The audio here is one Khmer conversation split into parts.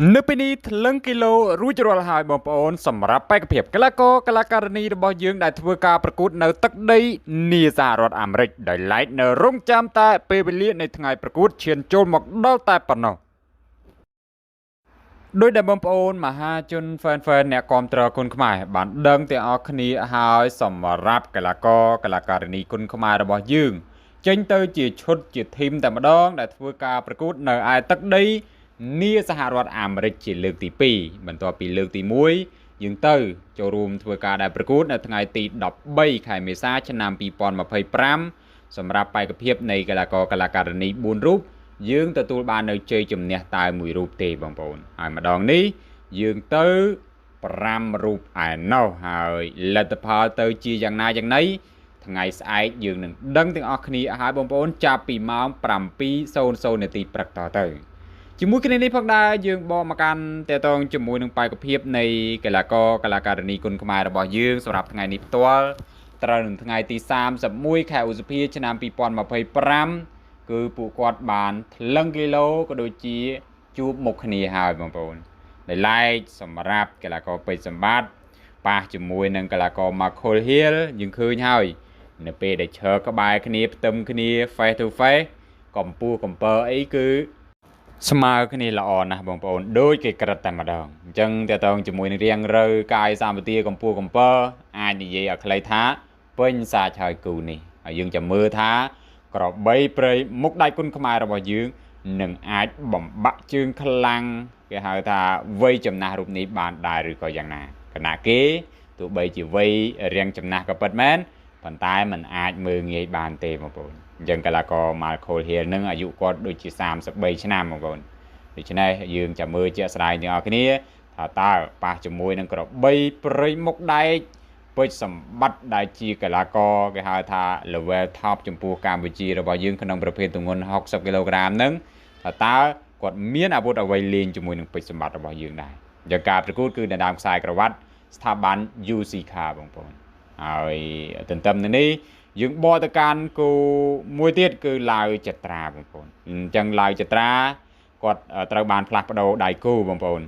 នៅពេលនេះថ្លឹងគីឡូរួចរាល់ហើយបងប្អូនសម្រាប់បេក្ខភាពកីឡាករកីឡាការិនីរបស់យើងដែលធ្វើការប្រកួតនៅទឹកដីនាសហរដ្ឋអាមេរិកដោយឡែកនៅរងចាំតែពេលវេលានៃថ្ងៃប្រកួតឈានចូលមកដល់តែប៉ុណ្ណោះដោយដែលបងប្អូនមហាជនហ្វេនអ្នកគាំទ្រគុនខ្មែរបានដឹងទាំងអស់គ្នាហើយសម្រាប់កីឡាករកីឡាការិនីគុនខ្មែររបស់យើងចេញទៅជាឈុតជាធីមតែម្ដងដែលធ្វើការប្រកួតនៅឯទឹកដីនាសហរដ្ឋអាមេរិកជាលើកទី2បន្ទាប់ពីលើកទី1យើងទៅចូលរួមធ្វើការដែលប្រកួតនៅថ្ងៃទី13ខែមេសាឆ្នាំ2025សម្រាប់បេក្ខភាពនៃកីឡាករកីឡាការិនី4រូបយើងទទួលបាននៅជ័យជំនះតែមួយរូបទេបងប្អូនហើយម្ដងនេះយើងទៅ5រូបឯណោះហើយលទ្ធផលទៅជាយ៉ាងណាយ៉ាងណីថ្ងៃស្អែកយើងនឹងដឹងទាំងអស់គ្នាហើយបងប្អូនចាប់ពីម៉ោង7:00នាទីព្រឹកតទៅជាមួយគ្នានេះផងដែរយើងបកមកកាន់តេតងជាមួយនឹងបេក្ខភាពនៃកីឡាករកីឡាការិនីគុនខ្មែររបស់យើងសម្រាប់ថ្ងៃនេះផ្ទាល់ត្រូវនឹងថ្ងៃទី31ខែឧសភាឆ្នាំ2025គឺពួកគាត់បានថ្លឹងគីឡូក៏ដូចជាជួបមុខគ្នាហើយបងប្អូនដែលឡែកសម្រាប់កីឡាករពេជ្រសម្បត្តិប៉ះជាមួយនឹងកីឡាករ Michael Hill យើងឃើញហើយនៅពេលដែលឈរក្បែរគ្នាផ្ទឹមគ្នា face to face កម្ពស់កំពើអីគឺស្មើគ្នាល្អណាស់បងប្អូនដូចគេក្រិតតែម្ដងអញ្ចឹងតើតើជាមួយនឹងរៀងរើកាយសម្បទាកម្ពស់កំពើអាចនិយាយឲ្យខ្លីថាពេញសាច់ហើយគូនេះហើយយើងចាំមើលថាក្របីព្រៃមុខដៃគុនខ្មែររបស់យើងនឹងអាចបំបាក់ជើងខ្លាំងគេហៅថាវ័យចំណាស់រូបនេះបានដែរឬក៏យ៉ាងណាគណៈគេទោះបីជាវ័យរៀងចំណាស់ក៏ពិតមែនប៉ុន្តែมันអាចមើលងាយបានទេបងប្អូនអញ្ចឹងកីឡាករ Michael Hill នឹងអាយុគាត់ដូចជា33ឆ្នាំបងប្អូនដូច្នេះយើងចាំមើលជាក់ស្ដែងទាំងអស់គ្នាថាតើប៉ះជាមួយនឹងក្របីព្រៃមុខដែកពេជ្រសម្បត្តិដែលជាកីឡាករគេហៅថា level top ចំពោះកម្ពុជារបស់យើងក្នុងប្រភេទទម្ងន់60គីឡូក្រាមហ្នឹងថាតើគាត់មានអាវុធអ្វីលេងជាមួយនឹងពេជ្រសម្បត្តិរបស់យើងដែរអញ្ចឹងការប្រកួតគឺនៅដើមខ្សែក្រវ៉ាត់ស្ថាប័ន UCK បងប្អូនហើយទន្ទឹមនឹងនេះយើងបកទៅកាន់គូមួយទៀតគឺឡាវចត្រាបងប្អូនអញ្ចឹងឡាវចត្រាគាត់ត្រូវបានផ្លាស់ប្ដូរដៃគូបងប្អូន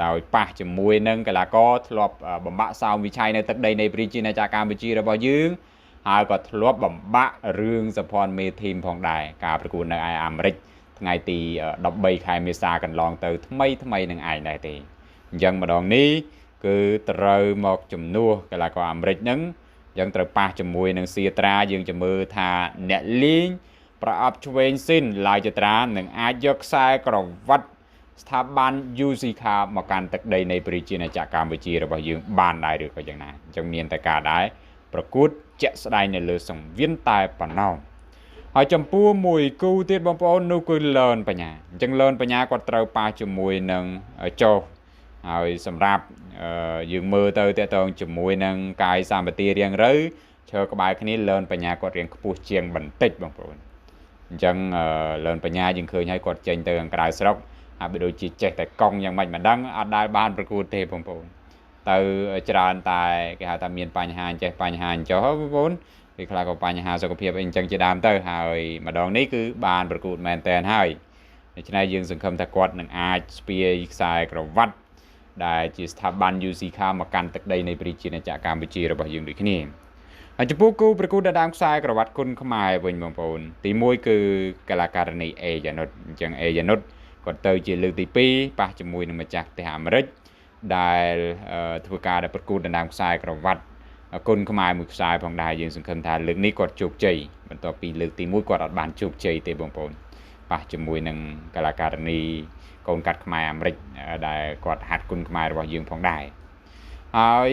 ដោយប៉ះជាមួយនឹងកីឡាករធ្លាប់បំបាក់សោមវិឆ័យនៅទឹកដីនៃប្រជាណាចក្រកម្ពុជារបស់យើងហើយក៏ធ្លាប់បំបាក់រឿងសម្ព័ន្ធមេធីមផងដែរការប្រកួតនៅឯអាមេរិកថ្ងៃទី13ខែមេសាកន្លងទៅថ្មីនឹងឯងដែរទេអញ្ចឹងម្ដងនេះគឺត្រូវមកជំនួសកីឡាករអាមេរិកហ្នឹងយើងត្រូវប៉ះជាមួយនឹងសៀត្រាយើងจะមើលថាអ្នកលេងប្រអប់ឆ្វេងស៊ីនឡាយចត្រានឹងអាចយកខ្សែក្រវ៉ាត់ស្ថាប័ន UCK មកកាន់ទឹកដីនៃប្រជាណាចក្រកម្ពុជារបស់យើងបានដែរឬក៏យ៉ាងណាអញ្ចឹងមានតែការដែរប្រកួតជាក់ស្ដែងនៅលើសង្វៀនតែប៉ុណ្ណោះហើយចំពោះមួយគូទៀតបងប្អូននោះគឺលឿនបញ្ញាអញ្ចឹងលឿនបញ្ញាគាត់ត្រូវប៉ះជាមួយនឹងចុះហើយសម្រាប់យើងមើលទៅតើតើជាមួយនឹងកាយសម្បទារៀងរើឈើក្បែរគ្នាលឿនបញ្ញាគាត់រៀងខ្ពស់ជាងបន្តិចបងប្អូនអញ្ចឹងលឿនបញ្ញាយើងឃើញហើយគាត់ចេញទៅខាងក្រៅស្រុកហើយបើដូចជាចេះតែកង់យ៉ាងម៉េចមិនដឹងអត់ដែលបានប្រកួតទេបងប្អូនទៅច្រើនតែគេហៅថាមានបញ្ហាចេះបញ្ហាចុះបងប្អូនវាខ្លះក៏បញ្ហាសុខភាពអីអញ្ចឹងជាដើមទៅហើយម្ដងនេះគឺបានប្រកួតមែនតែនហើយដូច្នេះយើងសង្ឃឹមថាគាត់នឹងអាចស្ពាយខ្សែក្រវ៉ាត់ដែលជាស្ថាប័ន UCK មកកាន់ទឹកដីនៃប្រជាណាចក្រកម្ពុជារបស់យើងដូចគ្នាហើយចំពោះគូប្រកួតដើមខ្សែក្រវ៉ាត់គុនខ្មែរវិញបងប្អូនទី1គឺកីឡាការិនីអេយ៉ានុតអញ្ចឹងអេយ៉ានុតគាត់ទៅជាលើកទី2ប៉ះជាមួយនឹងម្ចាស់ប្រទេសអាមេរិកដែលធ្វើការដែលប្រកួតដើមខ្សែក្រវ៉ាត់គុនខ្មែរមួយខ្សែផងដែរយើងសង្ឃឹមថាលើកនេះគាត់ជោគជ័យបន្ទាប់ពីលើកទី1គាត់អត់បានជោគជ័យទេបងប្អូនប៉ះជាមួយនឹងកីឡាការិនីកូនកាត់ខ្មែរអាមេរិកដែលគាត់ហាត់គុនខ្មែររបស់យើងផងដែរហើយ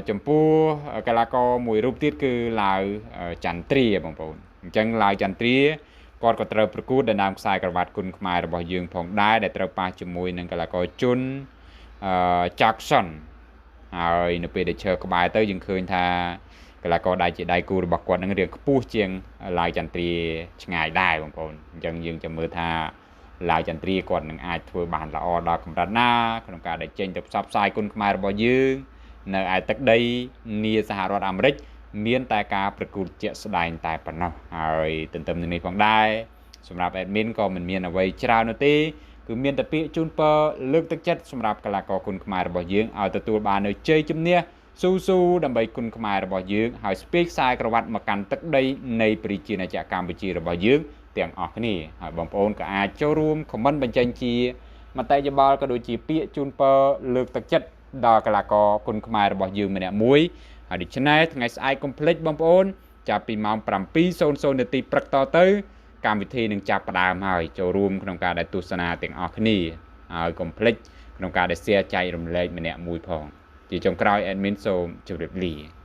ចំពោះកីឡាករមួយរូបទៀតគឺឡាវចន្ទ្រាបងប្អូនអញ្ចឹងឡាវចន្ទ្រាគាត់ក៏ត្រូវប្រកួតដើមខ្សែក្រវ៉ាត់គុនខ្មែររបស់យើងផងដែរដែលត្រូវប៉ះជាមួយនឹងកីឡាករជុនJackson ហើយនៅពេលដែលឈើក្បែរទៅយើងឃើញថាកីឡាករដែលជាដៃគូរបស់គាត់នឹងរៀងខ្ពស់ជាងឡាវចន្ទ្រាឆ្ងាយដែរបងប្អូនអញ្ចឹងយើងចាំមើលថាឡាវចន្ទ្រាគាត់នឹងអាចធ្វើបានល្អដល់កម្រិតណាក្នុងការដែលចេញទៅផ្សព្វផ្សាយគុនខ្មែររបស់យើងនៅឯទឹកដីនាសហរដ្ឋអាមេរិកមានតែការប្រកួតជាក់ស្ដែងតែប៉ុណ្ណោះហើយទន្ទឹមនឹងនេះផងដែរសម្រាប់ admin ក៏មិនមានអ្វីច្រើននោះទេ គឺមានតែពាក្យជូនពរលើកទឹកចិត្តសម្រាប់កីឡាករគុនខ្មែររបស់យើងឲ្យទទួលបាននូវជ័យជំនះស៊ូដើម្បីគុនខ្មែររបស់យើងហើយស្ពាយខ្សែក្រវ៉ាត់មកកាន់ទឹកដីនៃប្រជាណាចក្រកម្ពុជារបស់យើងទាំងអស់គ្នាហើយបងប្អូនក៏អាចចូលរួមខមមិនបញ្ចេញជាមតិយោបល់ក៏ដូចជាពាក្យជូនពរលើកទឹកចិត្តដល់កីឡាករគុនខ្មែររបស់យើងម្នាក់មួយហើយដូច្នេះថ្ងៃស្អែកកុំភ្លេចបងប្អូនចាប់ពីម៉ោង 7:00 នាទីព្រឹកតទៅកម្មវិធីនឹងចាប់ផ្ដើមហើយចូលរួមក្នុងការដែលទស្សនាទាំងអស់គ្នាហើយកុំភ្លេចក្នុងការដែល share ចែករំលែកម្នាក់មួយផងជាចុងក្រោយ admin សូមជម្រាបលា